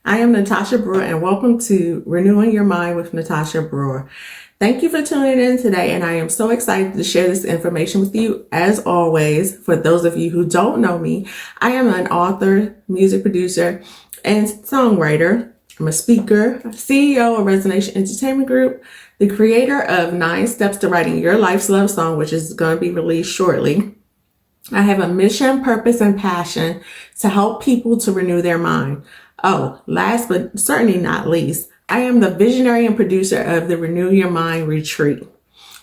I am Natashia Brewer, and welcome to Renewing Your Mind with Natashia Brewer. Thank you for tuning in today, and I am so excited to share this information with you. As always, for those of you who don't know me, I am an author, music producer, and songwriter. I'm a speaker, CEO of Resonation Entertainment Group, the creator of 9 Steps to Writing Your Life's Love Song, which is going to be released shortly. I have a mission, purpose, and passion to help people to renew their mind. Oh, last but certainly not least, I am the visionary and producer of the Renew Your Mind Retreat.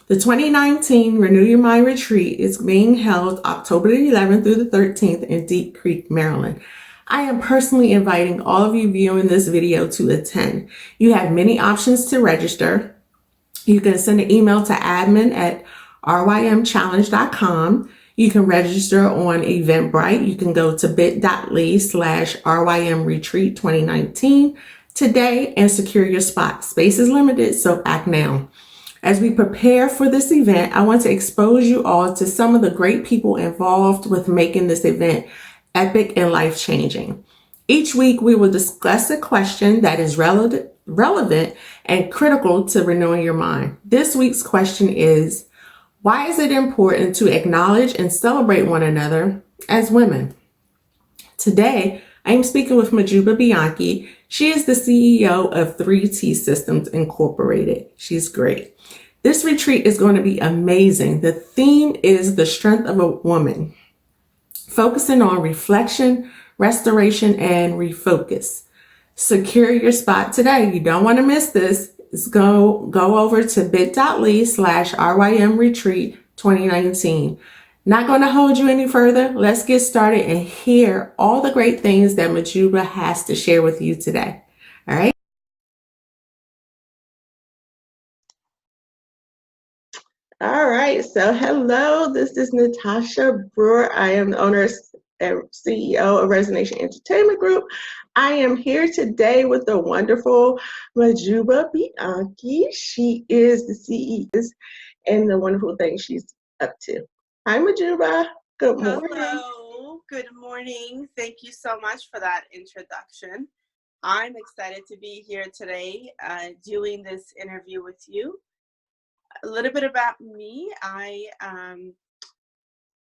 The 2019 Renew Your Mind Retreat is being held October the 11th through the 13th in Deep Creek, Maryland. I am personally inviting all of you viewing this video to attend. You have many options to register. You can send an email to admin@rymchallenge.com. You can register on Eventbrite. You can go to bit.ly/RYM Retreat 2019 today and secure your spot. Space is limited, so act now. As we prepare for this event, I want to expose you all to some of the great people involved with making this event epic and life-changing. Each week, we will discuss a question that is relevant and critical to renewing your mind. This week's question is, why is it important to acknowledge and celebrate one another as women? Today, I am speaking with Mahjooba Bianchi. She is the CEO of 3T Systems Incorporated. She's great. This retreat is going to be amazing. The theme is the strength of a woman, focusing on reflection, restoration, and refocus. Secure your spot today. You don't want to miss this. Go over to bit.ly/RYM Retreat 2019. Not going to hold you any further. Let's get started and hear all the great things that Mahjooba has to share with you today. All right. All right. So hello, this is Natashia Brewer. I am the owner and CEO of Resonation Entertainment Group. I am here today with the wonderful Mahjooba Bianchi. She is the CEO and the wonderful things she's up to. Hi, Mahjooba. Good morning. Hello, good morning. Thank you so much for that introduction. I'm excited to be here today doing this interview with you. A little bit about me. I am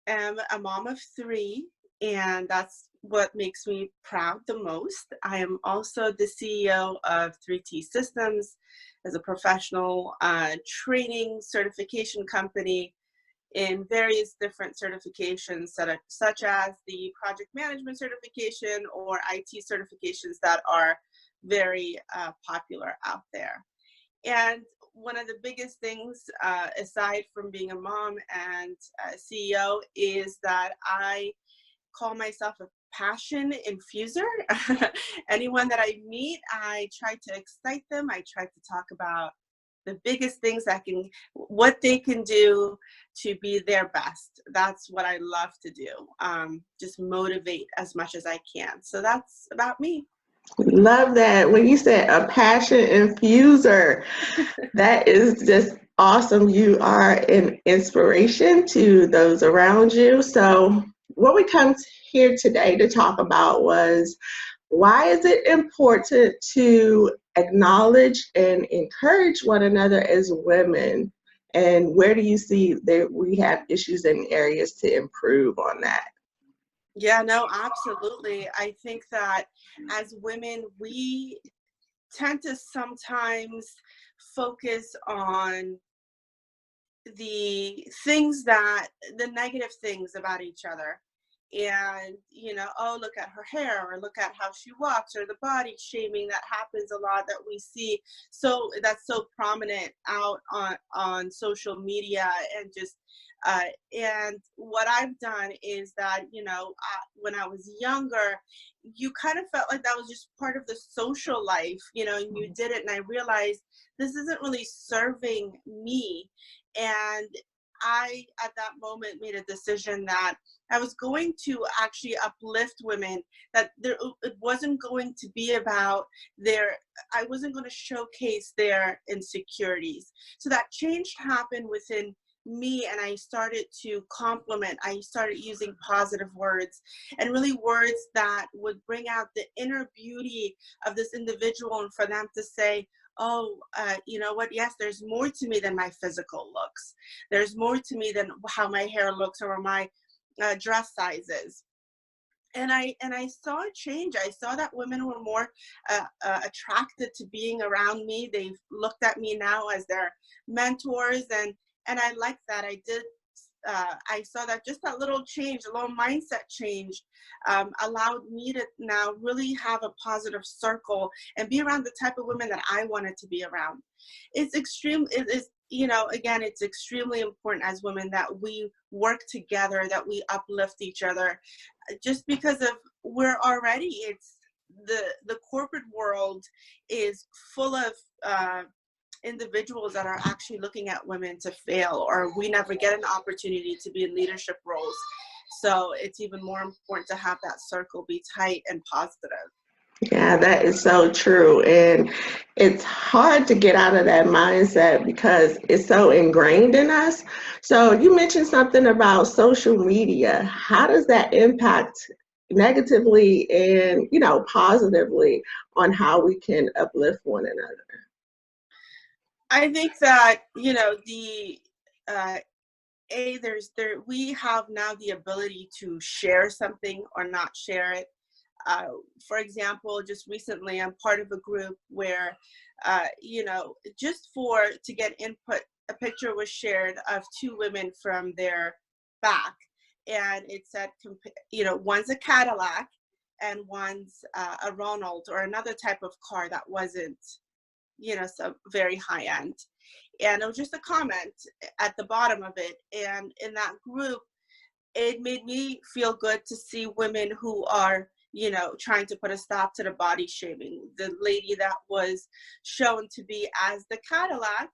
a mom of 3, and that's what makes me proud the most. I am also the CEO of 3T Systems as a professional training certification company in various different certifications such as the project management certification or IT certifications that are very popular out there. And one of the biggest things, aside from being a mom and a CEO, is that I call myself a passion infuser. Anyone that I meet, I try to excite them. I try to talk about the biggest things what they can do to be their best. That's what I love to do. Just motivate as much as I can. So that's about me. Love that. When you said a passion infuser, that is just awesome. You are an inspiration to those around you. So, what we come here today to talk about was, why is it important to acknowledge and encourage one another as women? And where do you see that we have issues and areas to improve on that? Yeah, no, absolutely. I think that as women, we tend to sometimes focus on the negative things about each other. And, oh, look at her hair, or look at how she walks, or the body shaming that happens a lot that we see. So that's so prominent out on social media, and just and what I've done is that, when I was younger, you kind of felt like that was just part of the social life, and you did it. And I realized this isn't really serving me. And I, at that moment, made a decision that I was going to actually uplift women, that it wasn't going to be about I wasn't going to showcase their insecurities. So that change happened within me and I started to compliment. I started using positive words, and really words that would bring out the inner beauty of this individual, and for them to say, oh, you know what, yes, there's more to me than my physical looks. There's more to me than how my hair looks or my dress sizes. And I saw a change. I saw that women were more attracted to being around me. They looked at me now as their mentors, and I liked that. I saw that just that little change, a little mindset change, allowed me to now really have a positive circle and be around the type of women that I wanted to be around. It's extreme. It is, you know, again, it's extremely important as women that we work together, that we uplift each other, just because of we're already, it's the corporate world is full of individuals that are actually looking at women to fail, or we never get an opportunity to be in leadership roles. So it's even more important to have that circle be tight and positive. Yeah, that is so true. And it's hard to get out of that mindset because it's so ingrained in us. So you mentioned something about social media. How does that impact negatively and, positively on how we can uplift one another? I think that, you know, the uh, we have now the ability to share something or not share it. For example, just recently, I'm part of a group where, you know, just to get input, a picture was shared of two women from their back, and it said, you know, one's a Cadillac and one's a Ronald or another type of car that wasn't, you know, so very high end. And it was just a comment at the bottom of it. And in that group, it made me feel good to see women who are, you know, trying to put a stop to the body shaming. The lady that was shown to be as the Cadillac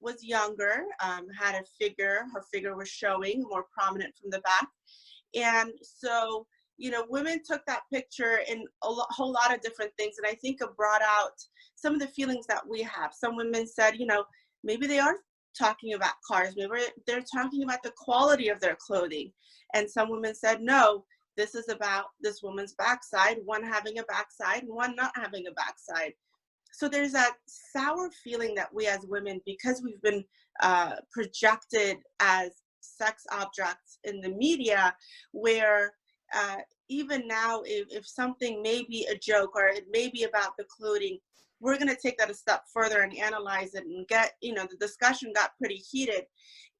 was younger, had a figure, her figure was showing more prominent from the back. And so, you know, women took that picture in whole lot of different things. And I think it brought out some of the feelings that we have. Some women said, you know, maybe they are talking about cars, maybe they're talking about the quality of their clothing. And some women said, no, this is about this woman's backside, one having a backside and one not having a backside. So there's that sour feeling that we as women, because we've been projected as sex objects in the media, where even now, if something may be a joke or it may be about the clothing, we're going to take that a step further and analyze it and get, you know, the discussion got pretty heated,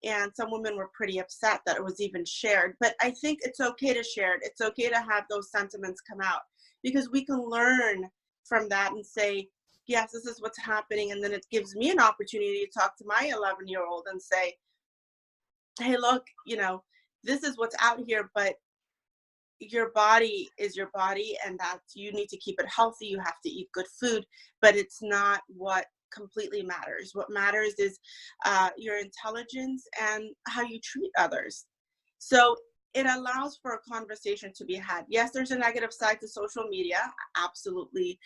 and some women were pretty upset that it was even shared. But I think it's okay to share it. It's okay to have those sentiments come out, because we can learn from that and say, yes, this is what's happening. And then it gives me an opportunity to talk to my 11-year-old and say, hey, look, you know, this is what's out here, but your body is your body, and that you need to keep it healthy. You have to eat good food, but it's not what completely matters. What matters is your intelligence and how you treat others. So it allows for a conversation to be had. Yes, there's a negative side to social media. I absolutely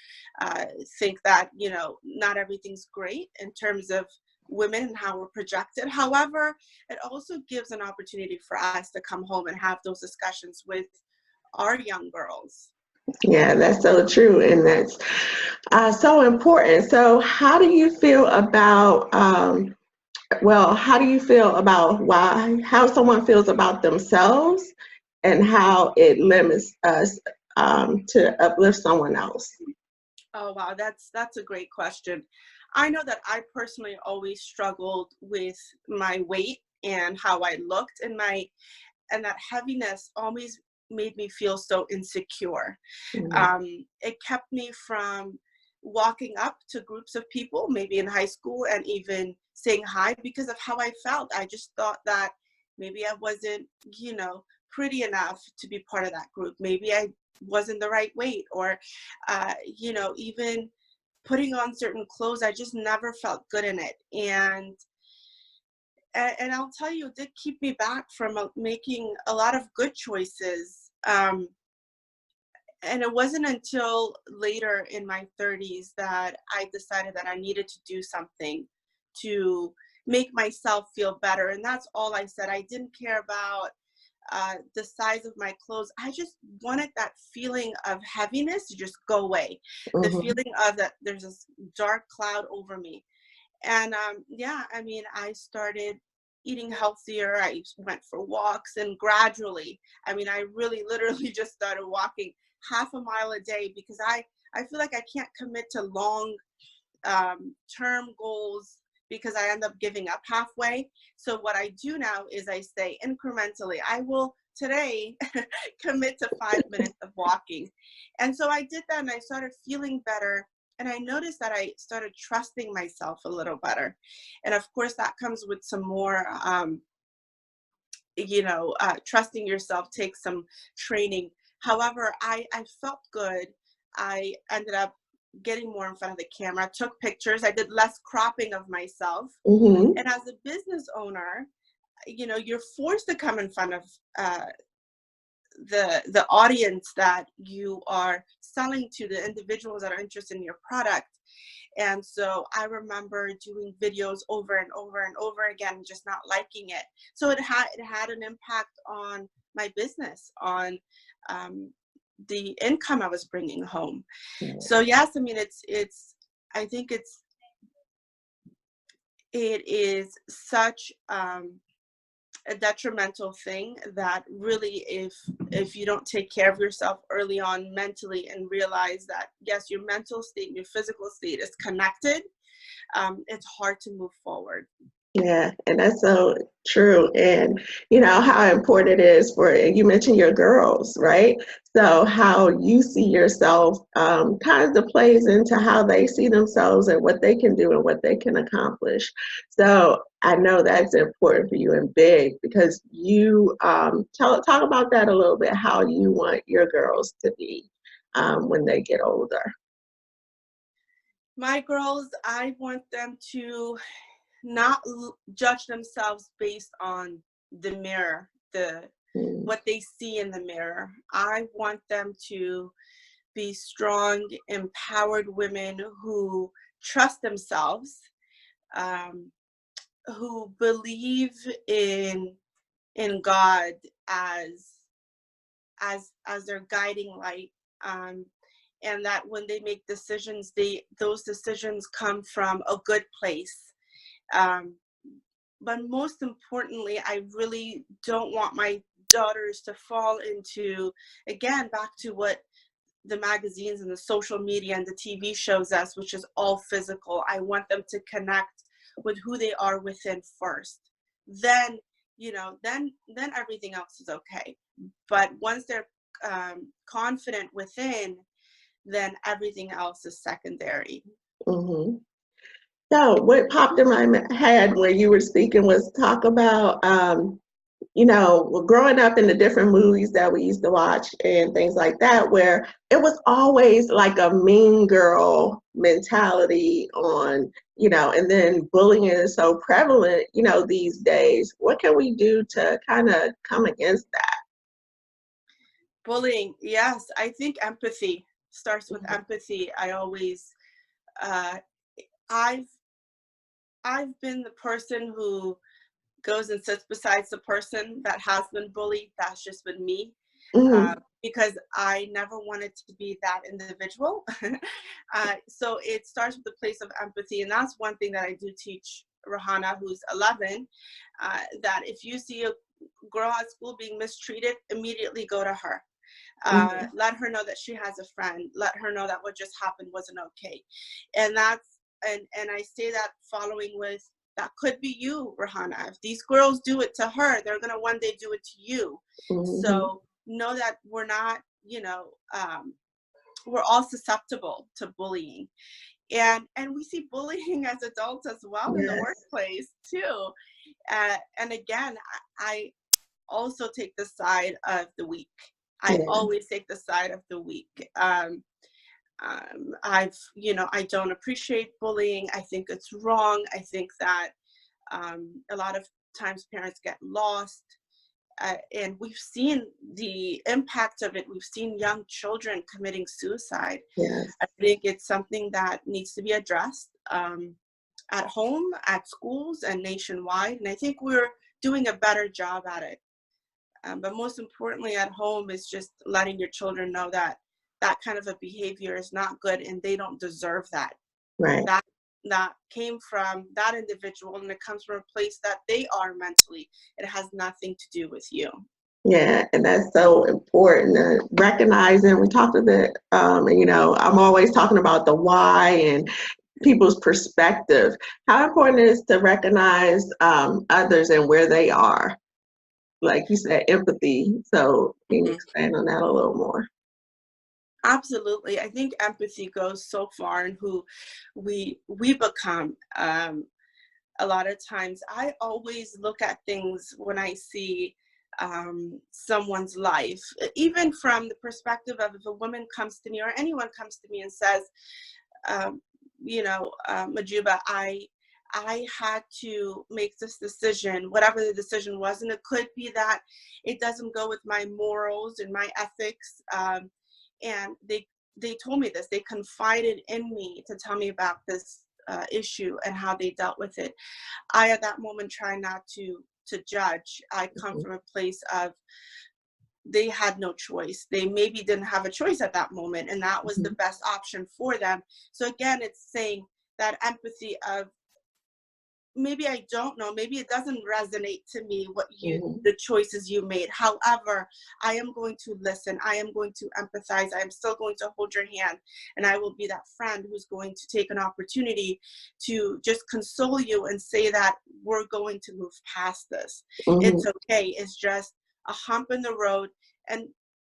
think that, you know, not everything's great in terms of women and how we're projected. However, it also gives an opportunity for us to come home and have those discussions with our young girls. Yeah, that's so true, and that's so important. So, how do you feel about how do you feel about how someone feels about themselves and how it limits us to uplift someone else? Oh wow, that's a great question. I know that I personally always struggled with my weight and how I looked, and that heaviness always made me feel so insecure. Mhm. It kept me from walking up to groups of people, maybe in high school, and even saying hi because of how I felt. I just thought that maybe I wasn't, you know, pretty enough to be part of that group. Maybe I wasn't the right weight, or, you know, even putting on certain clothes, I just never felt good in it. And I'll tell you, it did keep me back from making a lot of good choices. And it wasn't until later in my 30s that I decided that I needed to do something to make myself feel better. And that's all I said. I didn't care about the size of my clothes. I just wanted that feeling of heaviness to just go away. The Mm-hmm. feeling of that there's this dark cloud over me. And yeah, I mean, I started eating healthier. I went for walks, and gradually, I mean, I really literally just started walking half a mile a day, because I feel like I can't commit to long term goals, because I end up giving up halfway. So what I do now is I say incrementally, I will today commit to 5 minutes of walking. And so I did that, and I started feeling better. And I noticed that I started trusting myself a little better. And of course, that comes with some more, trusting yourself takes some training. However, I felt good. I ended up getting more in front of the camera, took pictures. I did less cropping of myself. Mm-hmm. And as a business owner, you're forced to come in front of the audience that you are selling to, the individuals that are interested in your product. And so I remember doing videos over and over and over again, just not liking it. So it had an impact on my business, on the income I was bringing home. So yes, I mean, I think it is such a detrimental thing that really, if you don't take care of yourself early on mentally, and realize that yes, your mental state and your physical state is connected, it's hard to move forward. Yeah, and that's so true. And you know how important it is for, you mentioned your girls, right? So how you see yourself kind of plays into how they see themselves and what they can do and what they can accomplish. So I know that's important for you and big, because you talk about that a little bit, how you want your girls to be when they get older. My girls, I want them to not judge themselves based on the mirror, the Mm, what they see in the mirror. I want them to be strong, empowered women who trust themselves, um, who believe in God as their guiding light, and that when they make decisions, those decisions come from a good place. Um, but most importantly, I really don't want my daughters to fall into, again, back to what the magazines and the social media and the TV shows us, which is all physical. I want them to connect with who they are within first. Then, then everything else is okay. But once they're confident within, then everything else is secondary. mhm. So what popped in my head when you were speaking was talk about, well, growing up in the different movies that we used to watch and things like that, where it was always like a mean girl mentality on, and then bullying is so prevalent, these days. What can we do to kind of come against that? Bullying, yes, I think empathy starts with Mhm. empathy. Uh, I've I've been the person who goes and sits beside the person that has been bullied. That's just been me, Mhm. because I never wanted to be that individual. So it starts with the place of empathy, and that's one thing that I do teach Rahana, who's 11, that if you see a girl at school being mistreated, immediately go to her. Mhm. Let her know that she has a friend. Let her know that what just happened wasn't okay. And that's and I say that following with, that could be you, Rahana. If these girls do it to her, they're gonna one day do it to you. Mhm. So know that we're not, we're all susceptible to bullying. And we see bullying as adults as well in the Yes. workplace too. And again, I also take the side of the weak. I Yeah. always take the side of the weak. I don't appreciate bullying. I think it's wrong. I think that a lot of times parents get lost. And we've seen the impact of it. We've seen young children committing suicide. Yes. I think it's something that needs to be addressed. at home, at schools, and nationwide. And I think we're doing a better job at it. But most importantly, at home is just letting your children know that that kind of a behavior is not good and they don't deserve that. Right. That came from that individual, and it comes from a place that they are mentally. It has nothing to do with you. Yeah, and that's so important. Recognizing, we talked a bit, I'm always talking about the why and people's perspective. How important it is to recognize others and where they are. Like you said, empathy. So can you expand on that a little more? Absolutely. I think empathy goes so far in who we become. A lot of times, I always look at things when I see someone's life, even from the perspective of if a woman comes to me or anyone comes to me and says, Mahjooba, I had to make this decision, whatever the decision was, and it could be that it doesn't go with my morals and my ethics. And they told me this. They confided in me to tell me about this issue and how they dealt with it. I, at that moment, try not to judge. I come from a place of they had no choice. They maybe didn't have a choice at that moment, and that was the best option for them. So again, it's saying that empathy of maybe I don't know, maybe it doesn't resonate to me what the choices you made. However, I am going to listen. I am going to empathize. I am still going to hold your hand, and I will be that friend who's going to take an opportunity to just console you and say that we're going to move past this. It's okay. It's just a hump in the road. And,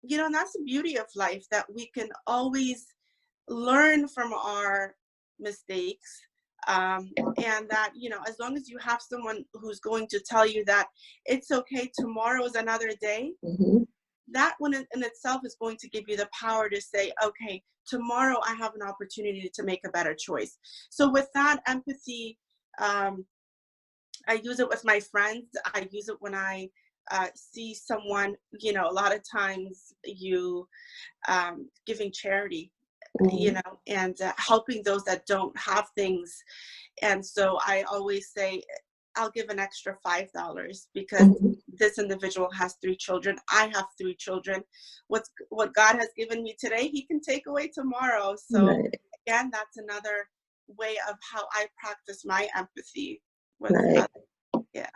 and that's the beauty of life, that we can always learn from our mistakes. And that, as long as you have someone who's going to tell you that it's okay, tomorrow is another day, that one in itself is going to give you the power to say, okay, tomorrow I have an opportunity to make a better choice. So with that empathy, I use it with my friends. I use it when I see someone, a lot of times you giving charity, and helping those that don't have things. And so I always say, I'll give an extra $5 because this individual has 3 children. I have 3 children. What God has given me today, he can take away tomorrow. So again, that's another way of how I practice my empathy with others. Yeah.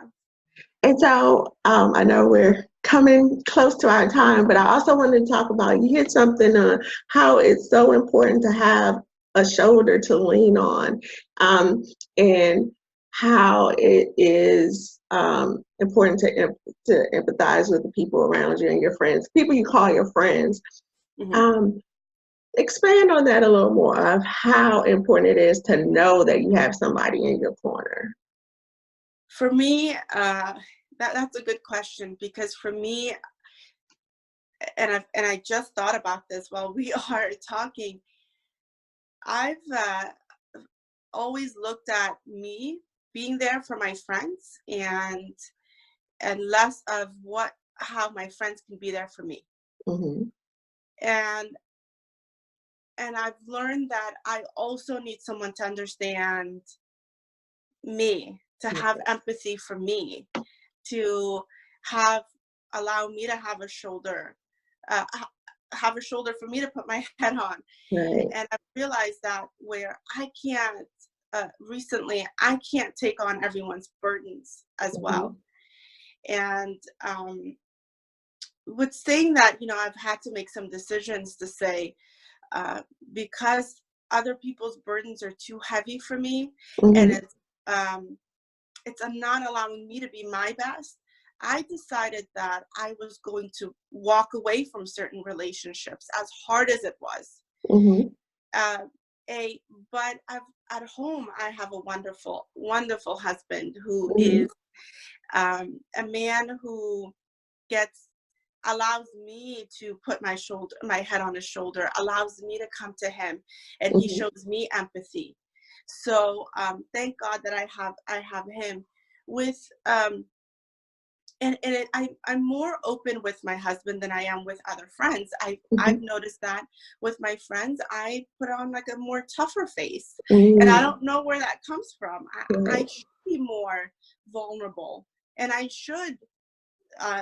And so I know we're coming close to our time, but I also wanted to talk about, you hit something on how it's so important to have a shoulder to lean on, and how it is important to empathize with the people around you and your friends, people you call your friends. Expand on that a little more, of how important it is to know that you have somebody in your corner. For me, that's a good question, because for me, and I just thought about this while we are talking, I've always looked at me being there for my friends and less of how my friends can be there for me. And I've learned that I also need someone to understand me, to have empathy for me, to allow me to have a shoulder, for me to put my head on. And I've realized that where I can't, recently, I can't take on everyone's burdens as well. And with saying that, I've had to make some decisions to say, because other people's burdens are too heavy for me, and it's not allowing me to be my best, I decided that I was going to walk away from certain relationships, as hard as it was. But at home, I have a wonderful, wonderful husband who is a man who allows me to put my head on his shoulder, allows me to come to him, and he shows me empathy. So thank God that I have him. With I'm more open with my husband than I am with other friends. I've noticed that with my friends, I put on like a more tougher face, and I don't know where that comes from. I should be more vulnerable, and I should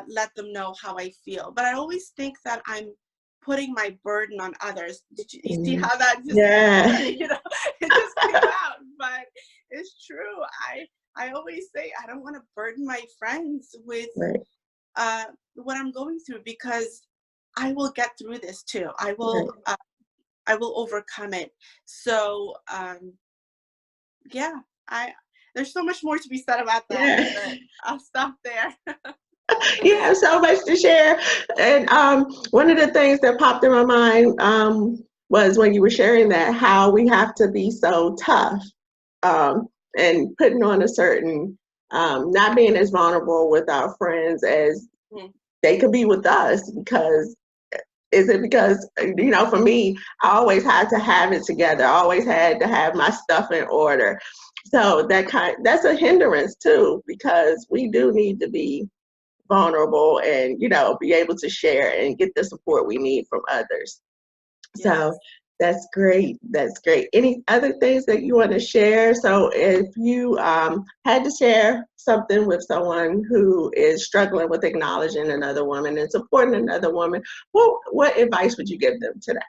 let them know how I feel. But I always think that I'm putting my burden on others. You see how that just, you know, it just came out, but it's true. I always say I don't want to burden my friends with what I'm going through, because I will get through this too. I will overcome it. So yeah, there's so much more to be said about that, but I'll stop there. You have so much to share. And one of the things that popped in my mind was when you were sharing that, how we have to be so tough and putting on a certain, not being as vulnerable with our friends as they could be with us. Because you know, for me, I always had to have it together. I always had to have my stuff in order. So that's a hindrance too, because we do need to be vulnerable and, you know, be able to share and get the support we need from others. So that's great. That's great. Any other things that you want to share? So if you had to share something with someone who is struggling with acknowledging another woman and supporting another woman, what advice would you give them to that?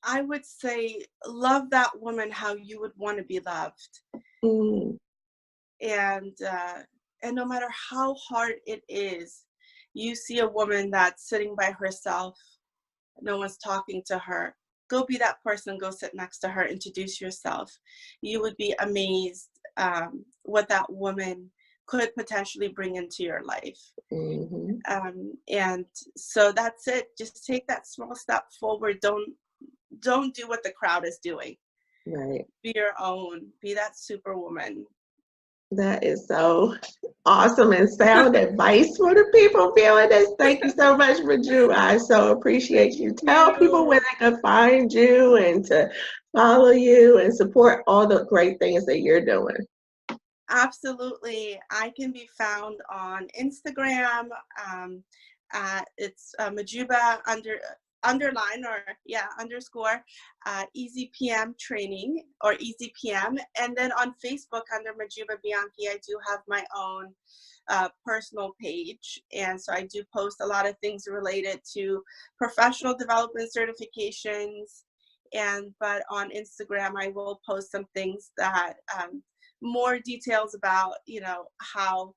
I would say, love that woman how you would want to be loved. And no matter how hard it is, you see a woman that's sitting by herself, no one's talking to her, go be that person, go sit next to her, introduce yourself. You would be amazed what that woman could potentially bring into your life. And so that's it. Just take that small step forward. Don't do what the crowd is doing. Be your own. Be that superwoman. That is so awesome and sound advice for the people feeling this. Thank you so much, Mahjooba. I so appreciate you. Tell people where they can find you and to follow you and support all the great things that you're doing. Absolutely. I can be found on Instagram. It's Mahjooba underscore Easy PM training, or Easy PM. And then on Facebook under Mahjooba Bianchi, I do have my own personal page. And so I do post a lot of things related to professional development certifications. But on Instagram, I will post some things that more details about, you know, how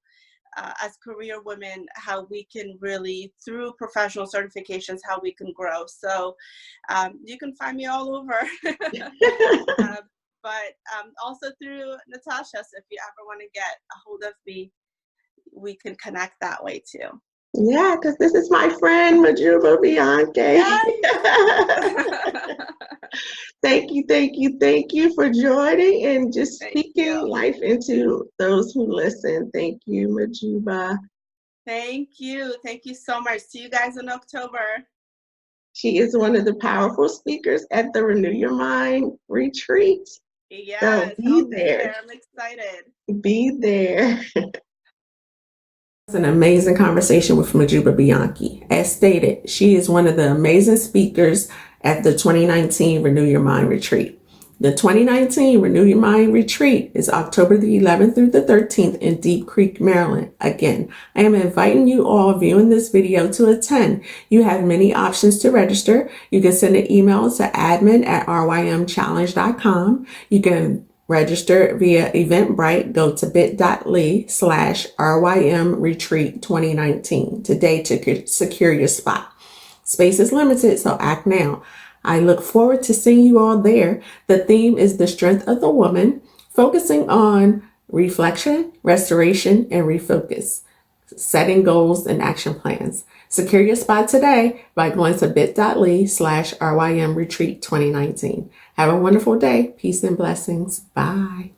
as career women, how we can really, through professional certifications, how we can grow. So you can find me all over. But also through Natashia. So if you ever want to get a hold of me, we can connect that way too. Yeah, because this is my friend, Mahjooba Bianchi. Thank you for joining and just speaking life into those who listen. Thank you, Mahjooba. Thank you so much. See you guys in October. She is one of the powerful speakers at the Renew Your Mind retreat. Yes, so be there. I'm excited. Be there. It's an amazing conversation with Mahjooba Bianchi. As stated, she is one of the amazing speakers at the 2019 Renew Your Mind retreat. The 2019 Renew Your Mind retreat is October the 11th through the 13th in Deep Creek, Maryland. Again, I am inviting you all viewing this video to attend. You have many options to register. You can send an email to admin@rymchallenge.com. You can register via Eventbrite. Go to bit.ly/RYM Retreat 2019 today to secure your spot. Space is limited, so act now. I look forward to seeing you all there. The theme is the strength of the woman, focusing on reflection, restoration, and refocus, setting goals and action plans. Secure your spot today by going to bit.ly/RYM Retreat 2019. Have a wonderful day. Peace and blessings. Bye.